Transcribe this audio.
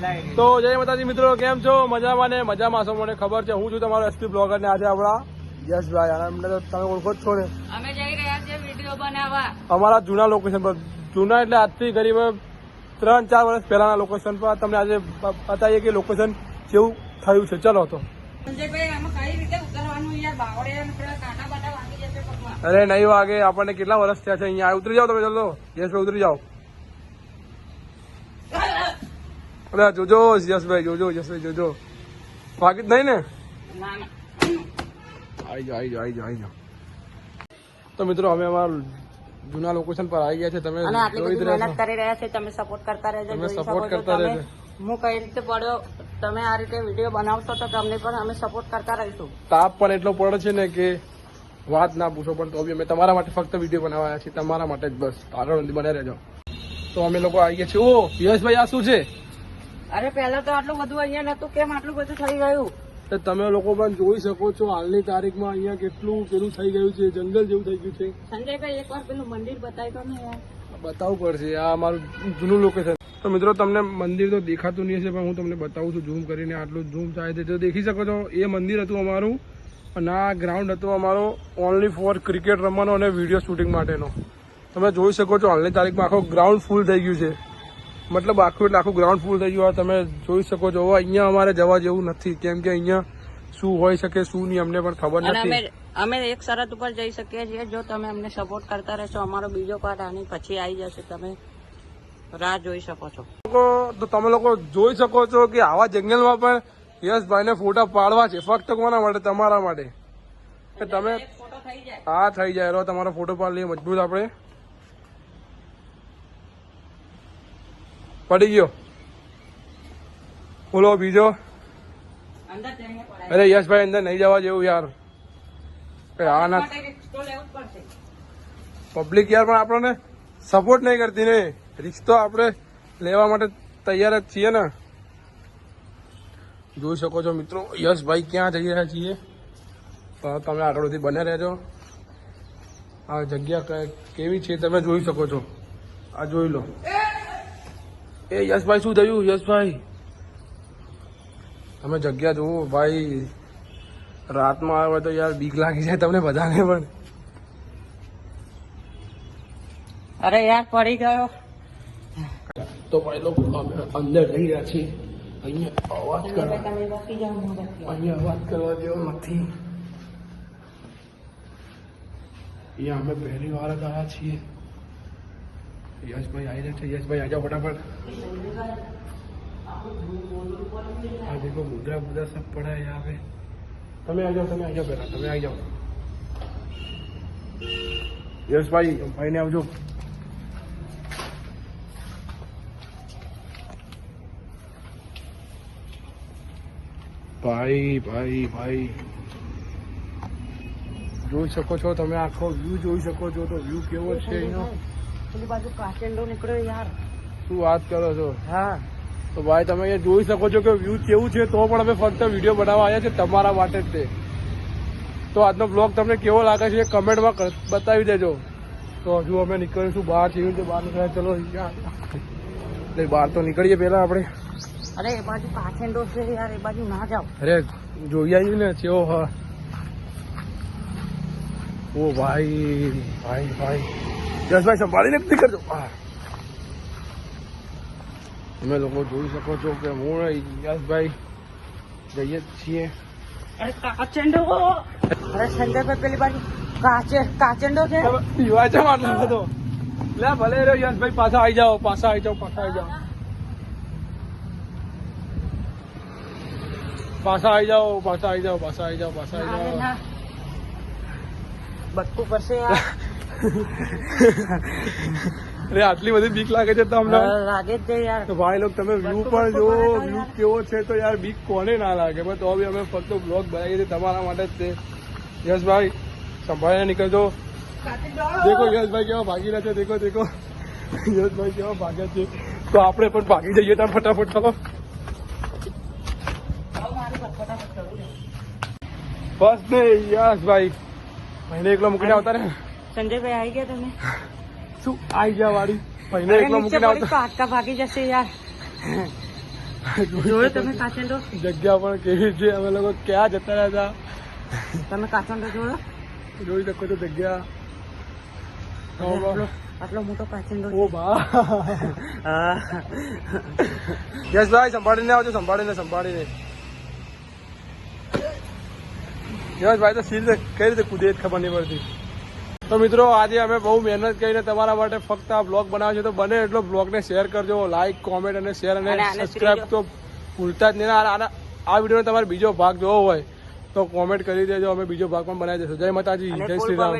તો જય માતાજી મિત્રો, કેમ છો? મજામાં ને મજામાં છો? મને ખબર છે. હું છું તમારો એસપી બ્લોગર ને આજે આપણા યશભાઈ, અને અમને તો તમે ઓળખો જ છો ને. અમે જઈ રહ્યા છીએ વિડીયો બનાવવા અમારા જૂના લોકેશન પર. જૂના એટલે આજથી કરીબ 3-4 વર્ષ પહેલાના લોકેશન પર તમને આજે બતાવીએ કે લોકેશન કેવું થયું છે. ચલો તો. સંજયભાઈ, આમાં કઈ રીતે ઉતરવાનું? યાર બાવળે અને પેલા કાંટા બાટા વાગી જશે પગમાં. અરે નહીં વાગે, આપણને કેટલા વર્ષ થયા છે અહીંયા. ઉતરી જાઓ તમે. ચલો યશભાઈ ઉતરી જાઓ. અરે જોજો યશભાઈ, જોજો યશભાઈ, જોજો. વાગી જ નહીં ને? ના ના, આવી જાઓ, આવી જાઓ, આવી જાઓ, આવી જાઓ. તો મિત્રો અમે અમારા જૂના લોકેશન પર આવી ગયા છે. તમે અને આટલી જોઈ જ બધી રહ્યા મહેનત છો. કરી રહ્યા છે, તમે સપોર્ટ કરતા રહેજો. તમે જોઈ support શકો છો કરતા તમે. રહેજો. હું કઈ રીતે પડ્યો, તમે આ રીતે વિડીયો બનાવશો તો તમને પણ અમે સપોર્ટ કરતા રહીશું. તાપ પણ એટલો પડે છે ને કે વાત ના પૂછો. પણ તો બી અમે તમારા માટે ફક્ત વિડીયો બનાવ્યા છે, તમારા માટે જ. બસ આગળ સુધી બને રહેજો. તો અમે લોકો આવી ગયા છે. ઓ યશભાઈ, આ શું છે? અરે પહેલા તો આટલું બધું અહીંયા નતું, કેમ આટલું બધું થઈ ગયું? તો તમે લોકો પણ જોઈ શકો છો હાલની તારીખમાં અહીંયા કેટલું પેલું થઈ ગયું છે, જંગલ જેવું થઈ ગયું છે. સંજયભાઈ, એકવાર પેલું મંદિર બતાવી દો ને યાર. બતાવવું પડશે. આ અમારું જૂનું લોકેશન. તો મિત્રો તમને મંદિર તો દેખાતું નહીં હશે, પણ હું તમને બતાવું છું ઝૂમ કરીને. આટલું ઝૂમ થાય છે તો દેખી શકો છો. એ મંદિર હતું અમારું, અને આ ગ્રાઉન્ડ હતો અમારો ઓનલી ફોર ક્રિકેટ રમવાનો અને વિડીયો શૂટિંગ માટેનો. તમે જોઈ શકો છો હાલની તારીખમાં આખો ગ્રાઉન્ડ ફૂલ થઈ ગયું છે. મતલબ આખું એટલે આખું ગ્રાઉન્ડ ફૂલ થઈ ગયું. તમે જોઈ શકો છો. હવે અહીંયા અમારે જવા જેવું નથી, કેમ કે અહીંયા શું હોઈ શકે શું નહીં અમને પણ ખબર અને નથી. અમે એક શરત ઉપર જઈ શકીએ છીએ, જો તમે અમને સપોર્ટ કરતા રહેશો. અમારો બીજો પાર્ટ આની પછી આવી જશે, તમે રાહ જોઈ શકો છો. તો તમે લોકો જોઈ શકો છો કે આવા જંગલમાં પણ યશભાઈને ફોટા પાડવા છે. ફક્ત કોના માટે? તમારા માટે. કે તમે એક ફોટો થઈ જાય. હા થઈ જાય. રો તમારો ફોટો પાડી લઈએ મજબૂત. આપણે પડી ગયો. બોલો બીજો. અંદર જઈને પડાય. અરે યશભાઈ, અંદર નહીં જવા જેવું યાર. આ ના માટે risk તો લેવું જ પડશે. પબ્લિક યાર પણ આપણને સપોર્ટ નહીં કરતી ને. રિસ્ક તો આપણે લેવા માટે તૈયાર જ છીએ ને. જોઈ શકો છો મિત્રો, યશભાઈ ક્યાં જઈ રહ્યા છીએ. તો તમે આગળ સુધી બને રહેજો. આ જગ્યા કેવી છે તમે જોઈ શકો છો. આ જોઈ લો. એ યશભાઈ, શું થયું યશભાઈ? તમે જગ્યા જુઓ ભાઈ. રાતમાં આવે તો યાર બીક લાગી જાય તમને બધાને પણ. અરે યાર, પડી ગયો. તો ભાઈ લોકો અમે અંદર જઈ રહ્યા છીએ. અહીંયા અવાજ કરવા, તમે બસી જાઓ, હું બસી જાઉં. અહીંયા અવાજ કરવા જેવો નથી. અહીંયા અમે પહેલી વાર જ આવ્યા છીએ. યશભાઈ આવી રહ્યા છે. યશભાઈ આવી જાઓ ફટાફટ. આ દેખો મુદ્રા મુદ્રા સબ પડા है यहाँ पे. તમે આવી જાઓ, તમે આવી જાઓ પહેલા. તમે આવી જાઓ યશભાઈ. ભાઈને આવજો. ભાઈ ભાઈ ભાઈ, જોઈ શકો છો તમે. આખો વ્યૂ જોઈ શકો છો. તો વ્યૂ કેવો છે એનો. પેલી બાજુ કાચેંડો નીકળ્યો યાર. શું વાત કરો છો? હા, તો ભાઈ તમે એ જોઈ શકો છો કે વ્યૂ કેવું છે. તો પણ અમે ફક્ત વિડીયો બનાવવા આવ્યા છે તમારા માટે જ તે. તો આજનો બ્લોગ તમને કેવો લાગે છે એ કમેન્ટમાં બતાવી દેજો. તો હજુ અમે નીકળીશું બહાર. કેવી રીતે બહાર નીકળ્યા? ચલો એટલે બહાર તો નીકળીએ પેલા આપણે. અરે એ બાજુ કાચેંડો છે યાર, એ બાજુ ના જાઓ. અરે જોઈ આવી ને કેવો. હા ઓ ભાઈ ભાઈ ભાઈ. યશભાઈ સંભાળીને નથી કરજો. તમે લોકો જોઈ શકો છો કે હું યશભાઈ જઈએ જ છીએ. અરે કાચેંડો. અરે સંજયભાઈ, પેલી બાજુ કાચેંડો છે. યુવા છે આટલો બધો. લે ભલે રહ્યો યશભાઈ, પાછા આવી જાઓ, પાછા આવી જાઓ, પાછા આવી જાઓ, પાછા આવી જાઓ, પાછા આવી જાઓ, પાછા આવી જાઓ, પાછા આવી જાઓ. બટકું પડશે યાર. અરે આટલી બધી બીક લાગે છે તમને? લાગે જ છે યાર. તો ભાઈ લોકો તમે વ્યૂ પણ જો. વ્યૂ કેવો છે તો યાર બીક કોને ના લાગે. પણ તો બી અમે ફક્ત બ્લોગ બનાવીએ છીએ તમારા માટે જ તે. યશભાઈ સંભાળીને નીકળજો. દેખો યશભાઈ કેવા ભાગી રહ્યા છે. દેખો દેખો યશભાઈ કેવા ભાગ્યા છે. તો આપણે પણ ભાગી જઈએ ત્યાં ફટાફટ. ચલો બસ ને યશભાઈ, ભાઈને એકલો મૂકીને આવતા ને. સંજયભાઈ આવી ગયા તમે? શું આવી ગયા વાળી? ભાઈને એકલો મૂકીને આવતા. હાડકા ભાગી જશે યાર. જોયો તમે કાચંડો? જગ્યા પણ કેવી છે, અમે લોકો ક્યાં જતા રહ્યા તમે કાચંડો જોયો? હતા, જોઈ શકો છો જગ્યા. આટલો મોટો કાચંડો. ઓ બા યશભાઈ સંભાળીને આવજો, સંભાળીને. યશભાઈ તો સીલ કઈ રીતે કૂદે ખબર નહીં પડતી. તો મિત્રો આજે અમે બહુ મહેનત કરીને તમારા માટે ફક્ત આ બ્લોગ બનાવ્યો છે, તો બને એટલો બ્લોગને શેર કરજો, લાઈક, કોમેન્ટ અને શેર અને સબસ્ક્રાઈબ તો ભૂલતા જ નહીં. આ વિડીયોનો તમારે બીજો ભાગ જોવો હોય તો કોમેન્ટ કરી દેજો, અમે બીજો ભાગ પણ બનાવી દઈશું. જય માતાજી, જય શ્રી રામ.